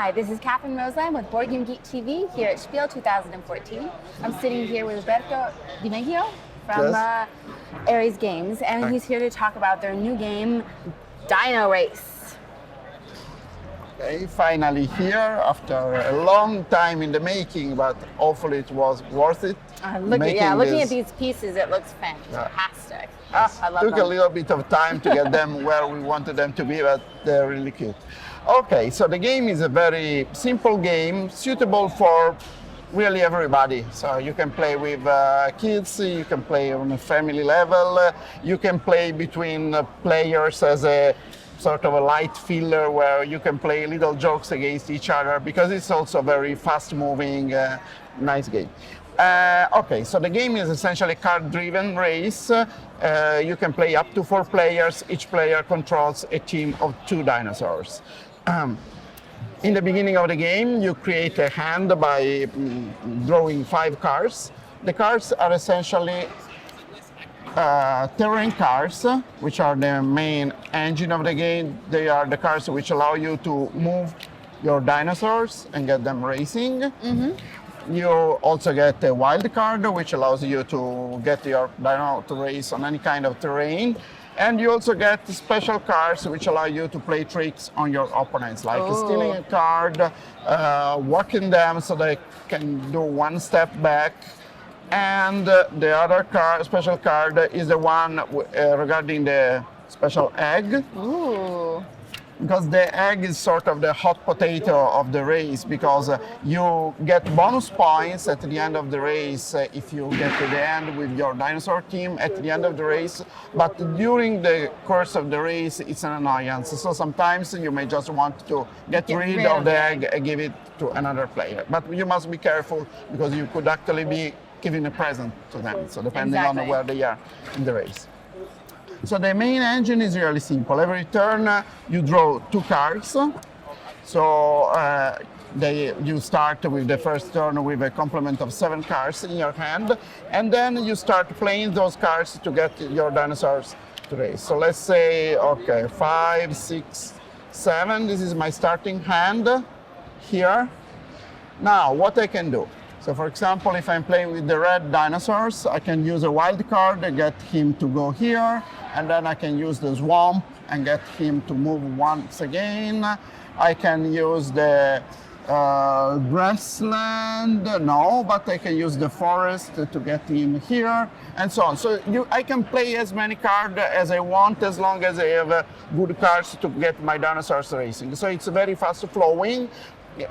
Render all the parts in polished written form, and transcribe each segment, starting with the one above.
Hi, this is Catherine Roseland with Board Game Geek TV here at Spiel 2014. I'm sitting here with Roberto Di Maggio from Ares Games, and he's here to talk about their new game, Dino Race. Okay, finally here after a long time in the making, but hopefully it was worth it. Looking at these pieces, it looks fantastic. I love Took them. a little bit of time to get them where we wanted them to be, but they're really cute. Okay, so the game is a very simple game, suitable for really everybody. So you can play with kids, you can play on a family level, you can play between players as a sort of a light filler where you can play little jokes against each other because it's also a very fast-moving, nice game. Okay, so the game is essentially a card-driven race. You can play up to 4 players. Each player controls a team of 2 dinosaurs. In the beginning of the game, you create a hand by drawing 5 cards. The cards are essentially terrain cards, which are the main engine of the game. They are the cards which allow you to move your dinosaurs and get them racing. Mm-hmm. You also get a wild card, which allows you to get your dino to race on any kind of terrain. And you also get special cards which allow you to play tricks on your opponents, like stealing a card, walking them so they can do one step back. And the other special card is the one regarding the special egg. Ooh. Because the egg is sort of the hot potato of the race, because you get bonus points at the end of the race if you get to the end with your dinosaur team at the end of the race. But during the course of the race, it's an annoyance. So sometimes you may just want to get rid of the egg and give it to another player. But you must be careful because you could actually be giving a present to them. So depending on where they are in the race. So the main engine is really simple. Every turn you draw 2 cards. So you start with the first turn with a complement of 7 cards in your hand, and then you start playing those cards to get your dinosaurs to race. So let's say, okay, 5, 6, 7. This is my starting hand here. Now, what I can do? So for example, if I'm playing with the red dinosaurs, I can use a wild card and get him to go here, and then I can use the swamp and get him to move once again. I can use the grassland, no, but I can use the forest to get him here, and so on. So I can play as many cards as I want as long as I have good cards to get my dinosaurs racing. So it's very fast flowing.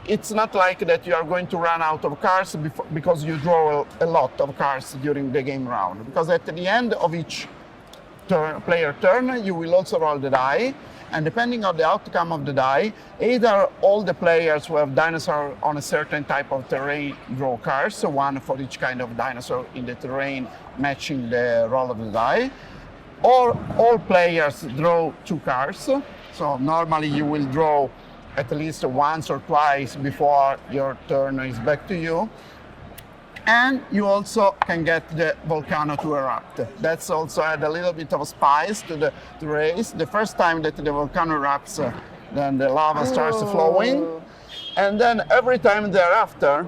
It's not like that you are going to run out of cards because you draw a lot of cards during the game round. Because at the end of each player turn, you will also roll the die. And depending on the outcome of the die, either all the players who have dinosaur on a certain type of terrain draw cards, so 1 for each kind of dinosaur in the terrain matching the roll of the die, or all players draw 2 cards. So normally you will draw at least once or twice before your turn is back to you. And you also can get the volcano to erupt. That's also add a little bit of spice to the race. The first time that the volcano erupts, then the lava starts flowing. And then every time thereafter,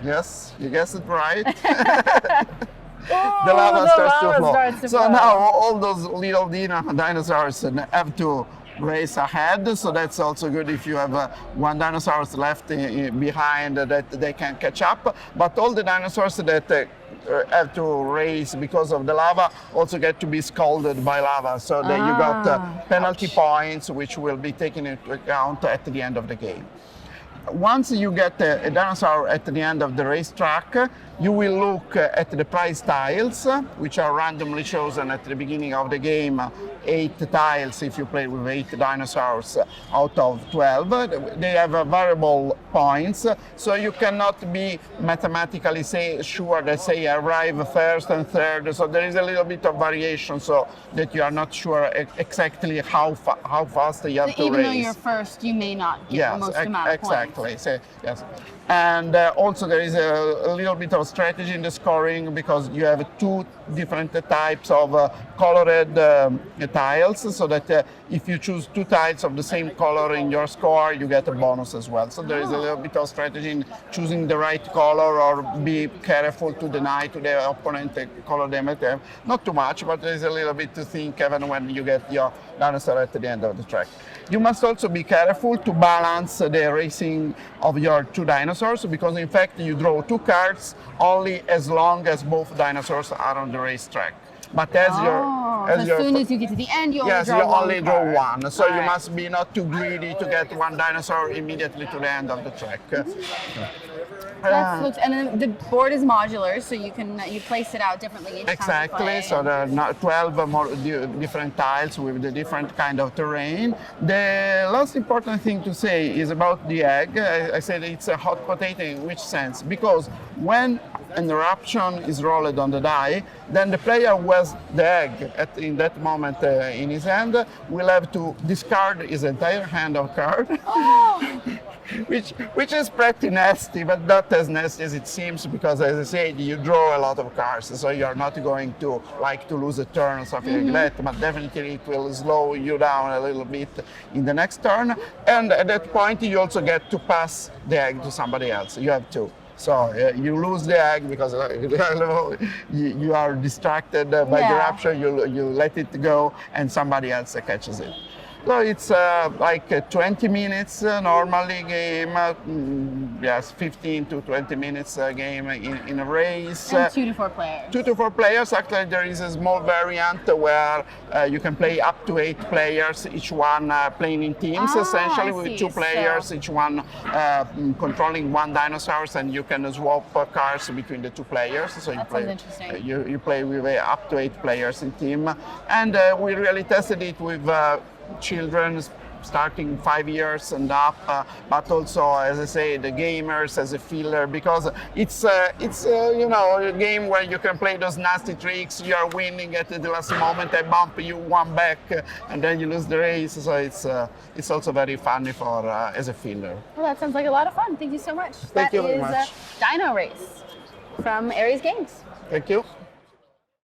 yes, you guessed it right. The lava starts to flow. So now all those little dinosaurs have to race ahead, so that's also good if you have 1 dinosaur left behind that they can catch up. But all the dinosaurs that have to race because of the lava also get to be scalded by lava, so that you got penalty points which will be taken into account at the end of the game. Once you get a dinosaur at the end of the racetrack, you will look at the prize tiles, which are randomly chosen at the beginning of the game. 8 tiles if you play with 8 dinosaurs out of 12. They have variable points, so you cannot be mathematically sure that say arrive first and third. So there is a little bit of variation, so that you are not sure exactly how fast you have to race. Even though you're first, you may not get the most amount of points. Exactly. So, yes. And also there is a little bit of strategy in the scoring because you have two different types of colored tiles, so that if you choose two tiles of the same color in your score, you get a bonus as well. So there is a little bit of strategy in choosing the right color, or be careful to deny to the opponent the color they might have. Not too much, but there is a little bit to think even when you get your dinosaur at the end of the track. You must also be careful to balance the racing of your two dinosaurs, because in fact you draw two cards only as long as both dinosaurs are on the racetrack. But as soon as you get to the end, you only yes, draw you one only card. draw one. So All you right. must be not too greedy to get one dinosaur immediately to the end of the track. And then the board is modular, so you place it out differently each time you Exactly. play. So there are 12 more different tiles with the different kind of terrain. The last important thing to say is about the egg. I said it's a hot potato in which sense? Because when an eruption is rolled on the die, then the player who has the egg in that moment in his hand will have to discard his entire hand of cards. Oh. Which is pretty nasty, but not as nasty as it seems, because as I said, you draw a lot of cards, so you're not going to lose a turn or something like that, but definitely it will slow you down a little bit in the next turn. And at that point, you also get to pass the egg to somebody else. You have to. So you lose the egg because you are distracted by the eruption, you let it go, and somebody else catches it. So it's like a 20 minutes normally game, yes, 15 to 20 minutes game in a race. And 2 to 4 players. 2 to 4 players. Actually, there is a small variant where you can play up to 8 players, each one playing in teams, essentially with 2 players, each one controlling one dinosaur, and you can swap cards between the 2 players. So That sounds interesting. you play with up to 8 players in team. And we really tested it with children starting 5 years and up, but also, as I say, the gamers as a filler, because it's a game where you can play those nasty tricks. You are winning at the last moment, they bump you one back, and then you lose the race. So it's also very funny for as a filler. Well, that sounds like a lot of fun. Thank you so much. Thank you very much. Dino Race from Aries Games. Thank you.